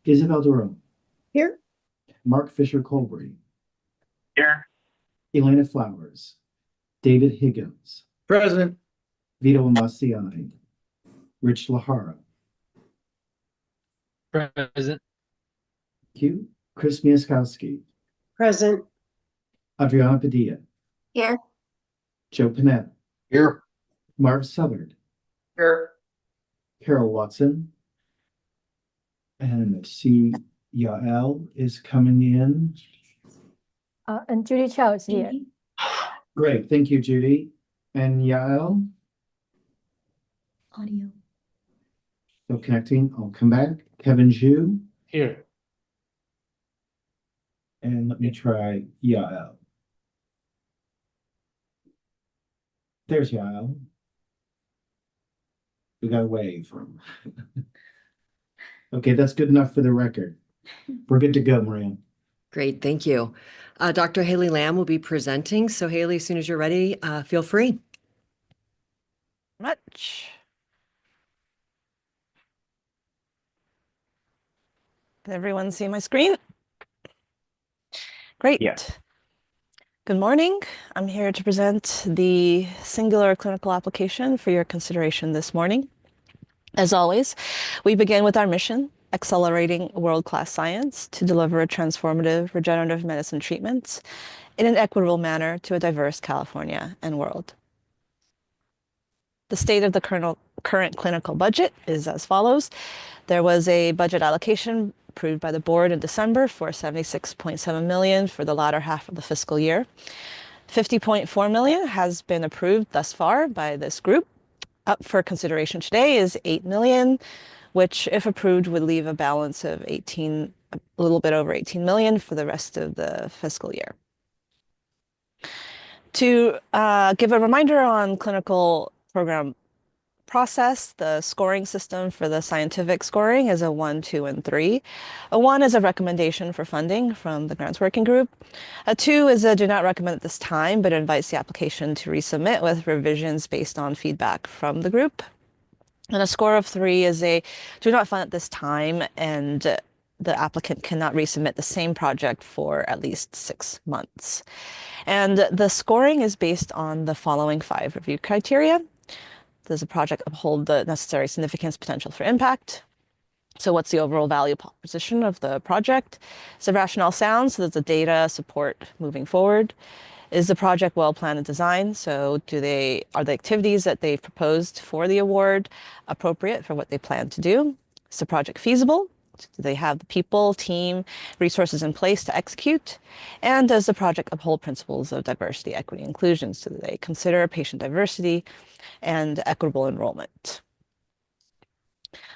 Isabel Durham, Here. Mark Fisher Colbury, Here. Elena Flowers, David Higgins, Present. Vito Massiani, Rich Lahara, Present. Q, Chris Miaskowski, Present. Adriana Padilla, Here. Joe Panetta, Here. Marv Southard, Here. Carol Watson, and let's see, Yael is coming in. And Judy Chow is here. Great, thank you, Judy. And Yael, Audio. still connecting. I'll come back. Kevin Zhu, Here. and let me try Yael. There's Yael. We got a wave. Okay, that's good enough for the record. We're good to go, Maria. Great, thank you. Dr. Haley Lamb will be presenting. So Haley, as soon as you're ready, feel free. Much. Can everyone see my screen? Great. Yeah. Good morning. I'm here to present the singular clinical application for your consideration this morning. As always, we begin with our mission, accelerating world-class science to deliver transformative regenerative medicine treatments in an equitable manner to a diverse California and world. The state of the current clinical budget is as follows. There was a budget allocation approved by the board in December for $76.7 million for the latter half of the fiscal year. $50.4 million has been approved thus far by this group. Up for consideration today is $8 million, which, if approved, would leave a balance of a little bit over $18 million for the rest of the fiscal year. To give a reminder on clinical program process, the scoring system for the scientific scoring is a 1, 2, and 3. A 1 is a recommendation for funding from the grants working group. A 2 is a do not recommend at this time, but invites the application to resubmit with revisions based on feedback from the group. And a score of 3 is a do not fund at this time, and the applicant cannot resubmit the same project for at least 6 months. And the scoring is based on the following 5 review criteria. Does the project uphold the necessary significance, potential for impact? So what's the overall value proposition of the project? Is the rationale sound? So does the data support moving forward? Is the project well planned and designed? So are the activities that they've proposed for the award appropriate for what they plan to do? Is the project feasible? Do they have the people, team, resources in place to execute? And does the project uphold principles of diversity, equity, inclusion? So do they consider patient diversity and equitable enrollment?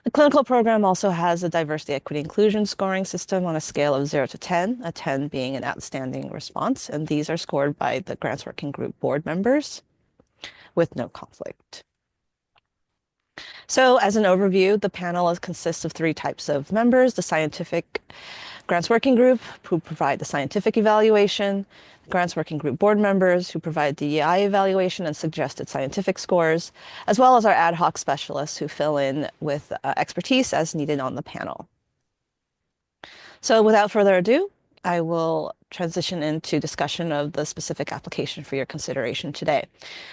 The clinical program also has a diversity, equity, inclusion scoring system on a scale of 0 to 10, a 10 being an outstanding response, and these are scored by the grants working group board members with no conflict. So as an overview, the panel consists of 3 types of members: the scientific grants working group, who provide the scientific evaluation, the grants working group board members, who provide DEI evaluation and suggested scientific scores, as well as our ad hoc specialists who fill in with expertise as needed on the panel. So without further ado, I will transition into discussion of the specific application for your consideration today,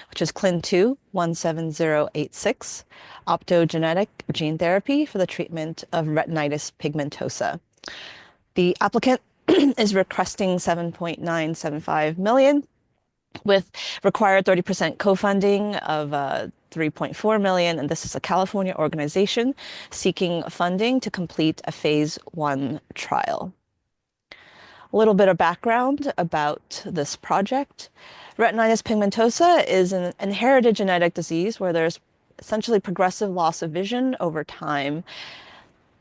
which is CLIN2 17086, optogenetic gene therapy for the treatment of retinitis pigmentosa. The applicant is requesting $7.975 million with required 30% co-funding of $3.4 million, and this is a California organization seeking funding to complete a phase 1 trial. A little bit of background about this project. Retinitis pigmentosa is an inherited genetic disease where there's essentially progressive loss of vision over time.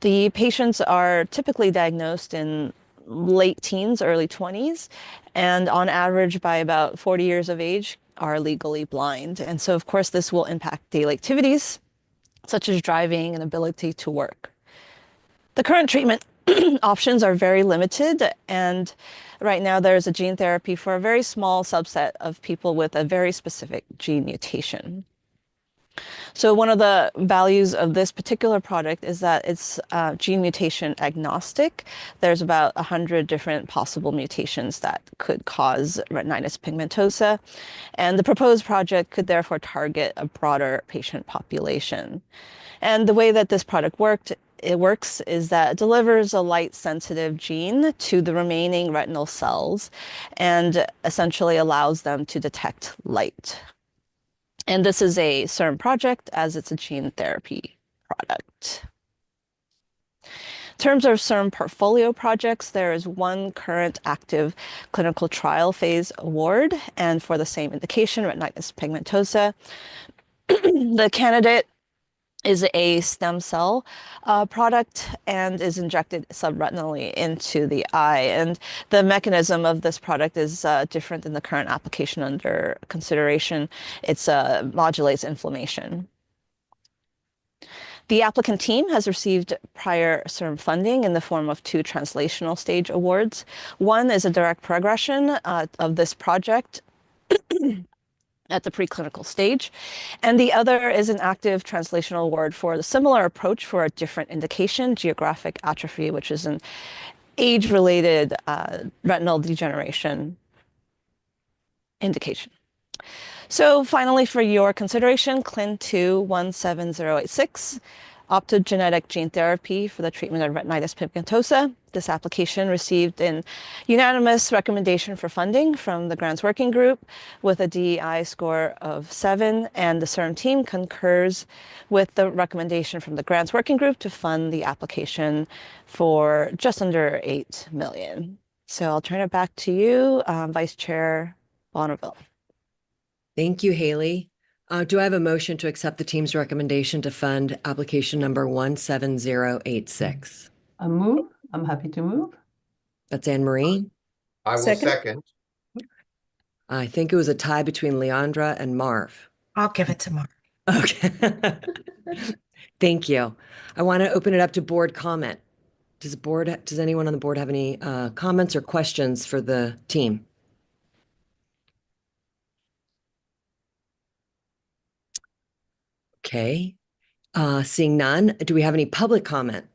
The patients are typically diagnosed in late teens, early 20s, and on average by about 40 years of age are legally blind. And so, of course, this will impact daily activities such as driving and ability to work. The current treatment options are very limited, and right now there's a gene therapy for a very small subset of people with a very specific gene mutation. So one of the values of this particular product is that it's gene mutation agnostic. There's about 100 different possible mutations that could cause retinitis pigmentosa, and the proposed project could therefore target a broader patient population. And the way that this product works is that it delivers a light-sensitive gene to the remaining retinal cells and essentially allows them to detect light. And this is a CERM project as it's a gene therapy product. In terms of CERM portfolio projects, there is one current active clinical trial phase award, and for the same indication, retinitis pigmentosa. The candidate is a stem cell product and is injected subretinally into the eye. And the mechanism of this product is different than the current application under consideration. It modulates inflammation. The applicant team has received prior CERM funding in the form of 2 translational stage awards. One is a direct progression of this project at the preclinical stage. And the other is an active translational award for the similar approach for a different indication, geographic atrophy, which is an age-related retinal degeneration indication. So finally, for your consideration, CLIN2 17086, optogenetic gene therapy for the treatment of retinitis pigmentosa. This application received an unanimous recommendation for funding from the grants working group with a DEI score of 7, and the CERM team concurs with the recommendation from the grants working group to fund the application for just under $8 million. So I'll turn it back to you, Vice Chair Bonneville. Thank you, Haley. Do I have a motion to accept the team's recommendation to fund application number 17086? A move. I'm happy to move. That's Anne Marie. I will second. I think it was a tie between Leandra and Marv. I'll give it to Mark. Okay. Thank you. I want to open it up to board comment. Does anyone on the board have any comments or questions for the team? Okay. Seeing none, do we have any public comment?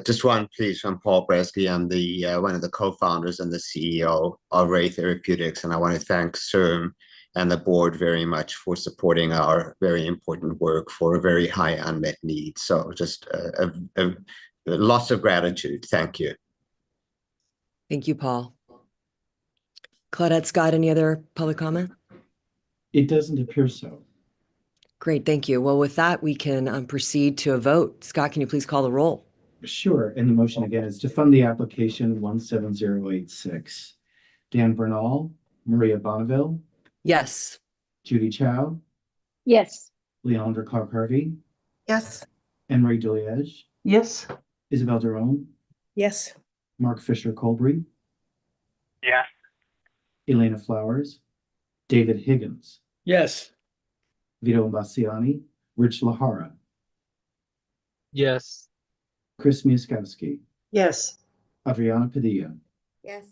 Just one, please, from Paul Bresky. I'm the one of the co-founders and the CEO of Ray Therapeutics, and I want to thank CERM and the board very much for supporting our very important work for a very high unmet need. So just lots of gratitude. Thank you. Thank you, Paul. Claudette, Scott, any other public comment? It doesn't appear so. Great, thank you. Well, with that, we can proceed to a vote. Scott, can you please call the roll? Sure. And the motion again is to fund the application 17086. Dan Bernal, Maria Bonneville, Yes. Judy Chow, Yes. Leandra Clark-Harvey, Yes. Anne-Marie Deliege, Yes. Isabel Derone, Yes. Mark Fisher-Colbury, Yes. Elena Flowers, David Higgins, Yes. Vito Bassiani, Rich Lahara, Yes. Chris Miaskowski, Yes. Adriana Padilla, Yes.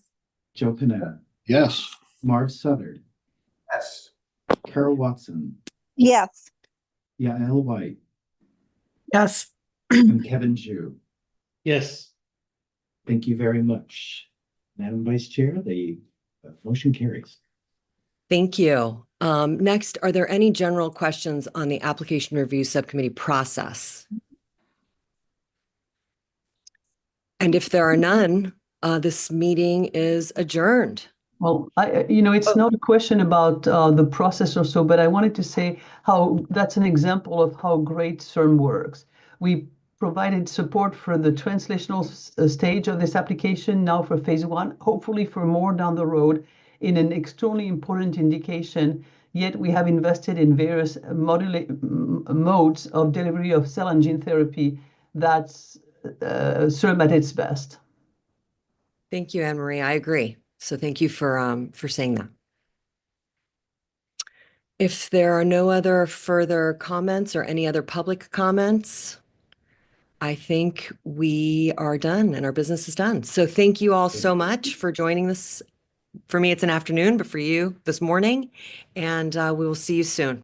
Joe Panetta, Yes. Marv Southard, Yes. Carol Watson, Yes. Yael White, Yes. and Kevin Zhu. Yes. Thank you very much. Madam Vice Chair, the motion carries. Thank you. Next, are there any general questions on the Application Review Subcommittee process? And if there are none, this meeting is adjourned. Well, it's not a question about the process or so, but I wanted to say how that's an example of how great CERM works. We provided support for the translational stage of this application, now for phase 1, hopefully for more down the road in an extremely important indication. Yet we have invested in various modes of delivery of cell and gene therapy that's CERM at its best. Thank you, Anne Marie. I agree. So thank you for saying that. If there are no other further comments or any other public comments, I think we are done and our business is done. So thank you all so much for joining this. For me, it's an afternoon, but for you, this morning, and we will see you soon.